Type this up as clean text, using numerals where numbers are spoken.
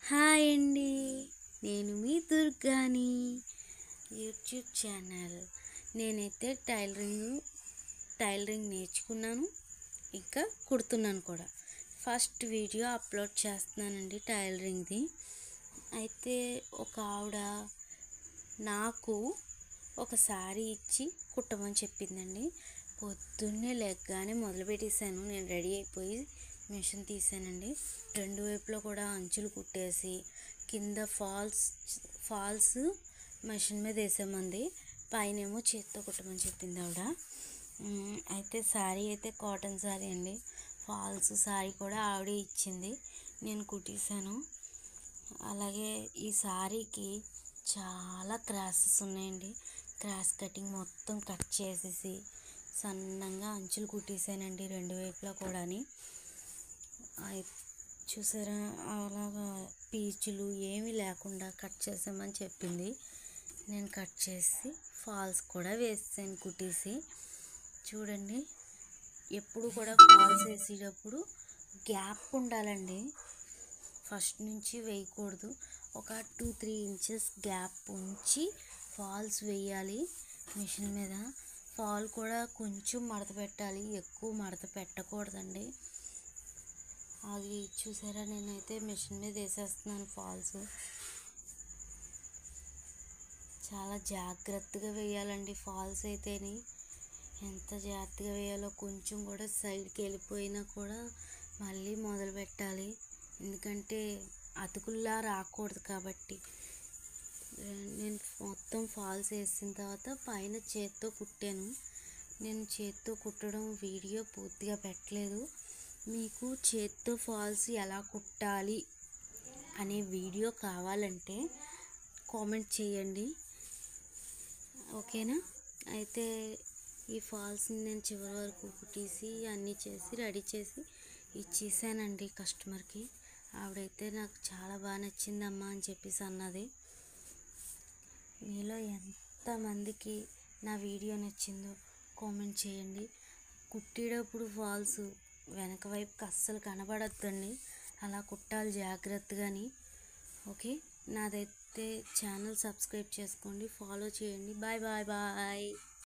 Hi అండి, నేను మీ దుర్గాని YouTube channel. నేనైతే టైలరింగ్ నేర్చుకున్నాను, ఇంకా కుడుతున్నాను కూడా. ఫస్ట్ వీడియో అప్లోడ్ చేస్తున్నానండి టైలరింగ్ది. అయితే ఒక ఆవిడ నాకు ఒక శారీ ఇచ్చి కుట్టమని చెప్పిందండి. పొద్దున్నే లెగ్గానే మొదలుపెట్టేసాను. నేను రెడీ అయిపోయి మిషన్ తీసానండి. రెండు వైపులో కూడా అంచులు కుట్టేసి కింద ఫాల్స్ మిషన్ మీద వేసామంది. పైనేమో చేత్తో కుట్టమని చెప్పింది ఆవిడ. అయితే శారీ అయితే కాటన్ శారీ అండి. ఫాల్స్ శారీ కూడా ఆవిడే ఇచ్చింది, నేను కుట్టేశాను. అలాగే ఈ శారీకి చాలా క్రాసెస్ ఉన్నాయండి. క్రాస్ కటింగ్ మొత్తం కట్ చేసేసి సన్నంగా అంచులు కుట్టేసానండి రెండు వైపులా కూడాని. చూసారా, అలాగా పీచులు ఏమీ లేకుండా కట్ చేసామని చెప్పింది. నేను కట్ చేసి ఫాల్స్ కూడా వేసాను కుట్టేసి. చూడండి, ఎప్పుడు కూడా ఫాల్స్ వేసేటప్పుడు గ్యాప్ ఉండాలండి. ఫస్ట్ నుంచి వేయకూడదు. ఒక 2-3 ఇంచెస్ గ్యాప్ ఉంచి ఫాల్స్ వేయాలి మిషన్ మీద. ఫాల్ కూడా కొంచెం మడత పెట్టాలి, ఎక్కువ మడత పెట్టకూడదండి. అది చూసారా, నేనైతే మిషన్ మీద వేసేస్తున్నాను ఫాల్స్. చాలా జాగ్రత్తగా వేయాలండి ఫాల్స్ అయితేని. ఎంత జాగ్రత్తగా వేయాలో, కొంచెం కూడా సైడ్కి వెళ్ళిపోయినా కూడా మళ్ళీ మొదలు పెట్టాలి, ఎందుకంటే అతుకుల్లా రాకూడదు కాబట్టి. నేను మొత్తం ఫాల్స్ వేసిన తర్వాత పైన చేత్తో కుట్టాను. నేను చేత్తో కుట్టడం వీడియో పూర్తిగా పెట్టలేదు. మీకు చేత్తో ఫాల్స్ ఎలా కుట్టాలి అనే వీడియో కావాలంటే కామెంట్ చేయండి, ఓకేనా? అయితే ఈ ఫాల్స్ని నేను చివరి వరకు కుట్టేసి అన్నీ చేసి రెడీ చేసి ఇచ్చేసానండి కస్టమర్కి. ఆవిడైతే నాకు చాలా బాగా నచ్చిందమ్మా అని చెప్పేసి అన్నది. మీలో ఎంతమందికి నా వీడియో నచ్చిందో కామెంట్ చేయండి. కుట్టేటప్పుడు ఫాల్స్ వెనక వైపుకి అస్సలు కనబడద్దండి, అలా కుట్టాలి జాగ్రత్తగాని. ఓకే, నాదైతే ఛానల్ సబ్స్క్రైబ్ చేసుకోండి, ఫాలో చేయండి. Bye bye bye.